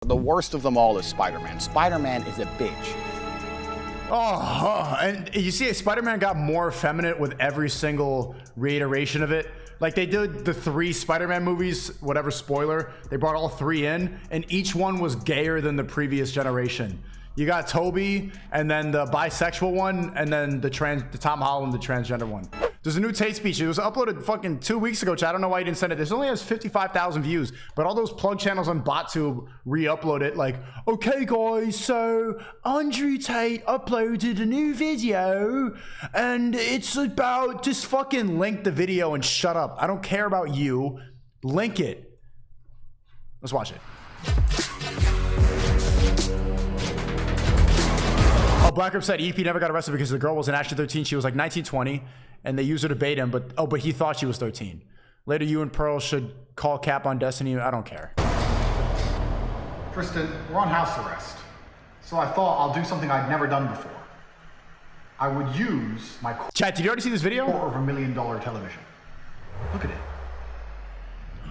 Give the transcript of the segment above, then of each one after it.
The worst of them all is Spider-Man. Spider-Man is a bitch. And you see, Spider-Man got more effeminate with every single reiteration of it. Like, they did the 3 Spider-Man movies, whatever spoiler, they brought all 3 in, and each one was gayer than the previous generation. You got Toby, and then the bisexual one, and then the Tom Holland, the transgender one. There's a new Tate speech. It was uploaded fucking 2 weeks ago, chat. I don't know why you didn't send it. This only has 55,000 views, but all those plug channels on BotTube re-upload it like, okay guys, so Andrew Tate uploaded a new video, and it's about, just fucking link the video and shut up. I don't care about you. Link it. Let's watch it. Oh, Blackrip said EP never got arrested because the girl wasn't actually 13. She was like 19, 20, and they used her to bait him, but he thought she was 13. Later, you and Pearl should call Cap on Destiny. I don't care. Tristan, we're on house arrest. So I thought I'll do something I'd never done before. I would use my... Chat, did you already see this video? ...$250 million television. Look at it.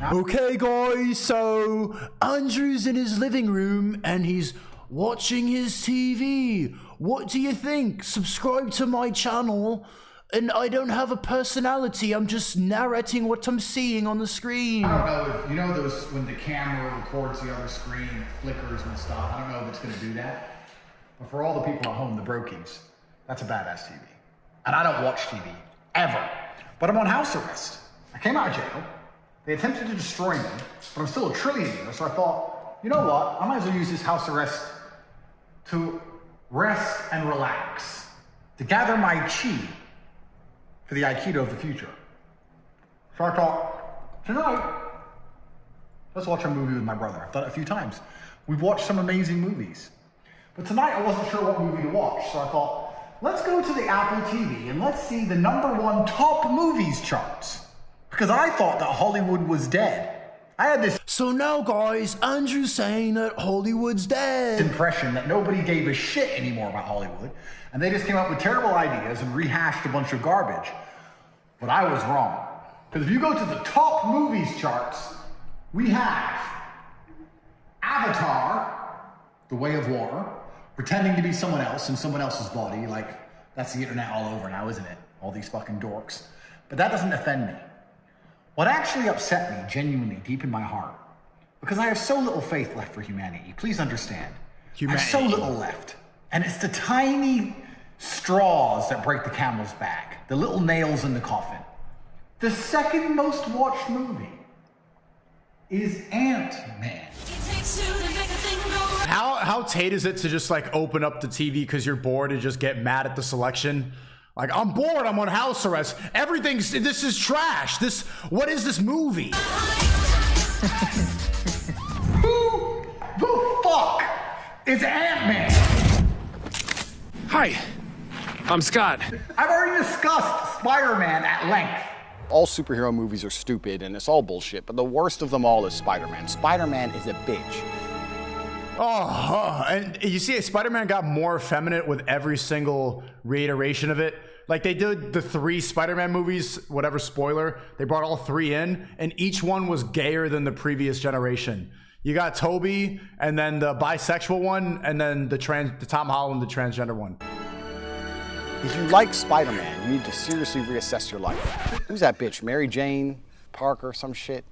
Now, okay, guys, so Andrew's in his living room and he's watching his TV. What do you think? Subscribe to my channel, and I don't have a personality. I'm just narrating what I'm seeing on the screen. I don't know if, you know those, when the camera records the other screen, it flickers and stuff. I don't know if it's gonna do that. But for all the people at home, the brokies, that's a badass TV. And I don't watch TV, ever. But I'm on house arrest. I came out of jail. They attempted to destroy me, but I'm still a trillionaire, so I thought, you know what? I might as well use this house arrest to rest and relax, to gather my chi for the Aikido of the future. So I thought, tonight, let's watch a movie with my brother. I've done it a few times. We've watched some amazing movies. But tonight I wasn't sure what movie to watch, so I thought, let's go to the Apple TV and let's see the #1 top movies charts. Because I thought that Hollywood was dead. I had this So now, guys, Andrew's saying that Hollywood's dead. impression that nobody gave a shit anymore about Hollywood, and they just came up with terrible ideas and rehashed a bunch of garbage. But I was wrong. Because if you go to the top movies charts, we have Avatar, The Way of Water, pretending to be someone else in someone else's body, like that's the internet all over now, isn't it? All these fucking dorks. But that doesn't offend me. What actually upset me, genuinely, deep in my heart, because I have so little faith left for humanity, please understand. I have so little left. And it's the tiny straws that break the camel's back, the little nails in the coffin. The second most watched movie is Ant-Man. How Tate is it to just like open up the TV because you're bored and just get mad at the selection? Like, I'm bored, I'm on house arrest. This is trash. What is this movie? Who the fuck is Ant-Man? Hi, I'm Scott. I've already discussed Spider-Man at length. All superhero movies are stupid and it's all bullshit, but the worst of them all is Spider-Man. Spider-Man is a bitch. And you see, Spider-Man got more effeminate with every single reiteration of it. Like, they did the 3 Spider-Man movies, whatever spoiler, they brought all 3 in, and each one was gayer than the previous generation. You got Toby, and then the bisexual one, and then the Tom Holland, the transgender one. If you like Spider-Man, you need to seriously reassess your life. Who's that bitch? Mary Jane Parker, some shit?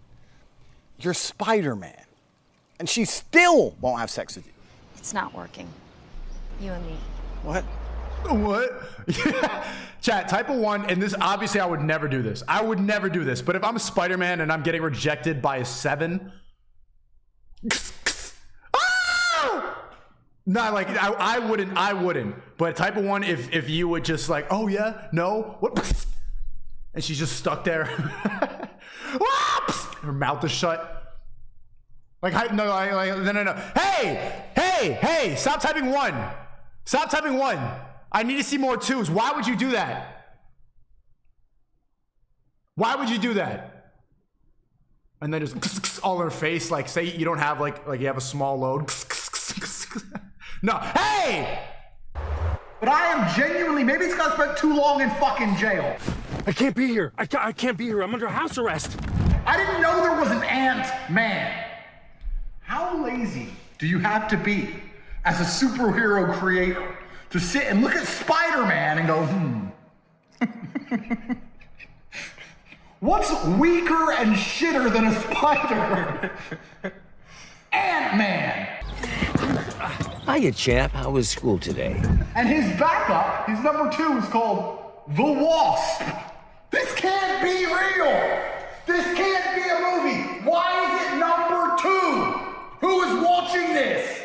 You're Spider-Man. And she still won't have sex with you. It's not working. You and me. What? Chat, type of 1, and this, obviously I would never do this. I would never do this, but if I'm Spider-Man and I'm getting rejected by a 7, no, like, I wouldn't. But type of 1, if you would just like, oh yeah, no, what? And she's just stuck there. Her mouth is shut. Like, no. Hey, stop typing 1. Stop typing 1. I need to see more 2s. Why would you do that? Why would you do that? And then just all in her face, like, say you don't have, like you have a small load. No, hey! But I am genuinely, maybe it's because I spent too long in fucking jail. I can't be here. I can't be here. I'm under house arrest. I didn't know there was an Ant-Man. How lazy do you have to be as a superhero creator to sit and look at Spider-Man and go, what's weaker and shitter than a spider? Ant-Man. Hiya, champ. How was school today? And his backup, his number 2, is called The Wasp. This can't be real. This can't be a movie. Why is it number 2? Who is watching this?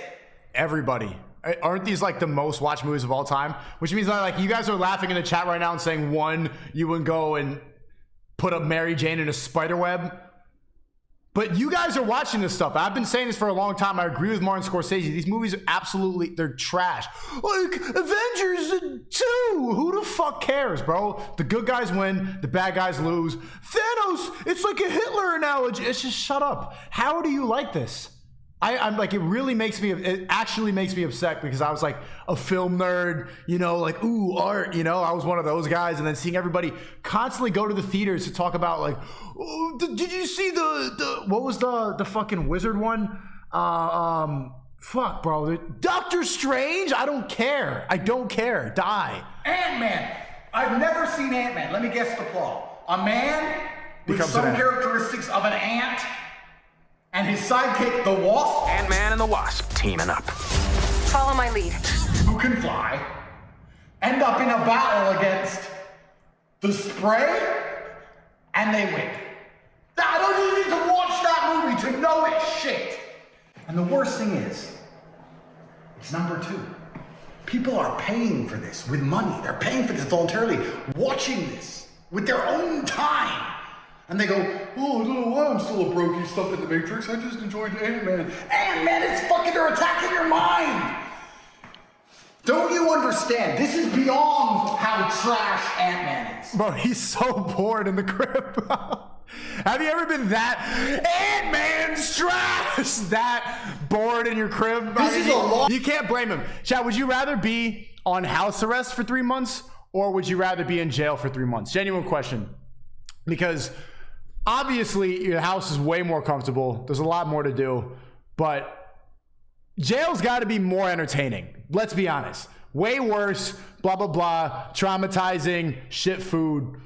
Everybody. Aren't these like the most watched movies of all time? Which means that like you guys are laughing in the chat right now and saying, one, you wouldn't go and put a Mary Jane in a spider web. But you guys are watching this stuff. I've been saying this for a long time. I agree with Martin Scorsese. These movies are absolutely, they're trash. Like Avengers 2. Who the fuck cares, bro? The good guys win, the bad guys lose. Thanos, it's like a Hitler analogy. It's just shut up. How do you like this? I'm like, it actually makes me upset because I was like a film nerd, you know, like, ooh, art, you know, I was one of those guys. And then seeing everybody constantly go to the theaters to talk about like, oh, did you see what was the fucking wizard one? Fuck, bro. Doctor Strange? I don't care. Die. Ant-Man. I've never seen Ant-Man. Let me guess the plot. A man with Becomes some an ant. characteristics of an ant and his sidekick, the Wasp, Ant-Man and the Wasp teaming up. Follow my lead. who can fly, end up in a battle against the Spray, and they win. I don't even need to watch that movie to know it's shit. And the worst thing is, it's number 2. People are paying for this with money. They're paying for this voluntarily, watching this with their own time. And they go, oh, I don't know why I'm still a brokey stuck in the Matrix. I just enjoyed Ant-Man. Ant-Man is fucking, they're attacking your mind. Don't you understand? This is beyond how trash Ant-Man is. Bro, he's so bored in the crib. Have you ever been that Ant-Man's trash? That bored in your crib? This is a lot. You can't blame him. Chad, would you rather be on house arrest for 3 months or would you rather be in jail for 3 months? Genuine question. Because obviously your house is way more comfortable. There's a lot more to do, but jail's got to be more entertaining. Let's be honest. Way worse, blah, blah, blah, traumatizing, shit food.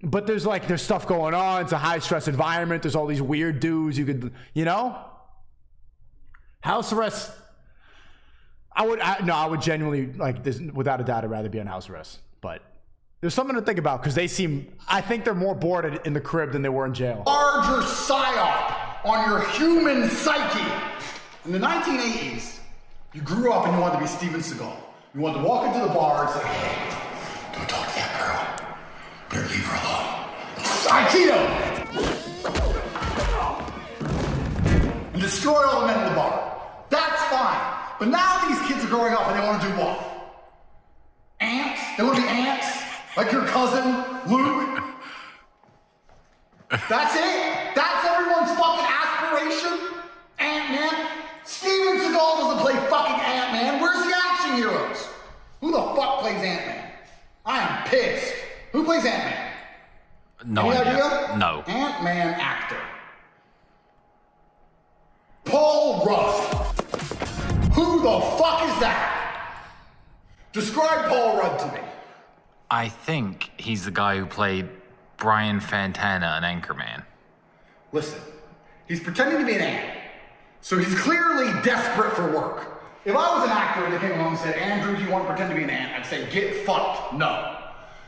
But there's stuff going on. It's a high stress environment. There's all these weird dudes you could, you know? House arrest. I would genuinely, like, this, without a doubt, I'd rather be on house arrest. But there's something to think about because I think they're more bored in the crib than they were in jail. Larger psyop on your human psyche. In the 1980s, you grew up and you wanted to be Steven Seagal. You wanted to walk into the bar and say, hey, don't talk to that girl. Better leave her alone. Aikido! And destroy all the men in the bar. That's fine. But now these kids are growing up and they want to do what? Ants? They want to be ants? Like your cousin, Luke? That's it? That's everyone's fucking aspiration? Ant-Man? Steven Seagal doesn't play fucking Ant-Man. Where's the action heroes? Who the fuck plays Ant-Man? I am pissed. Who plays Ant-Man? No Any idea. idea? No. Ant-Man actor. Paul Rudd. Who the fuck is that? Describe Paul Rudd to me. I think he's the guy who played Brian Fantana in Anchorman. Listen, he's pretending to be an ant. So he's clearly desperate for work. If I was an actor and they came along and said, Andrew, do you want to pretend to be an ant? I'd say, get fucked. No.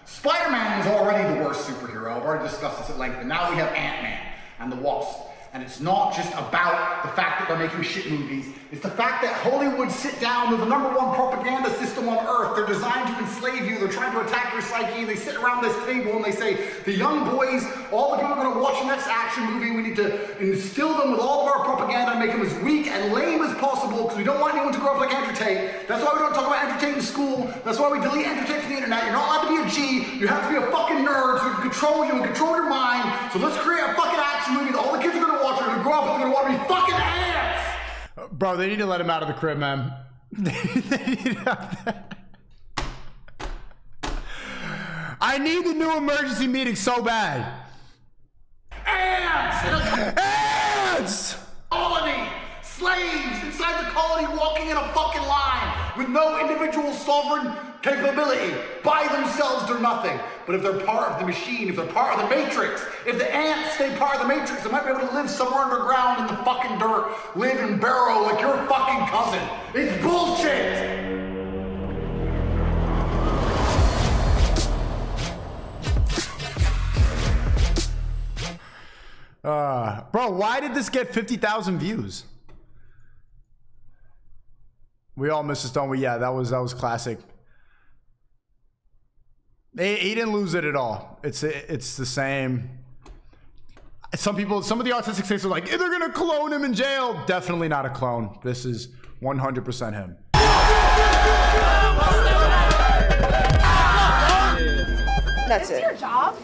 Spider-Man was already the worst superhero. I've already discussed this at length. And now we have Ant-Man and the Wasp. And it's not just about the fact that they're making shit movies. It's the fact that Hollywood sit down with the #1 propaganda system on earth. They're designed to enslave you. They're trying to attack your psyche. They sit around this table and they say, the young boys, all the people are going to watch the next action movie. We need to instill them with all of our propaganda and make them as weak and lame as possible because we don't want anyone to grow up like Andrew Tate. That's why we don't talk about Andrew Tate in school. That's why we delete Andrew Tate from the internet. You're not allowed to be a G. You have to be a fucking nerd so we can control you and control your mind. So let's create a fucking action movie that all the kids are going to watch. They're going to grow up and they're going to want to be fucking ants. Bro, they need to let him out of the crib, man. I need the new emergency meeting so bad. Ants! Ants! Colony! Slaves inside colony walking in a fucking line with no individual sovereign capability. By themselves, they're nothing. But if they're part of the machine, if they're part of the matrix, if the ants stay part of the matrix, they might be able to live somewhere underground in the fucking dirt, live and burrow like your fucking cousin. It's bullshit! Bro, why did this get 50,000 views? We all missed this, don't we? Yeah, that was classic. He didn't lose it at all. It's the same. Some of the autistic states are like, they're gonna clone him in jail. Definitely not a clone. This is 100% him. That's it. Your job?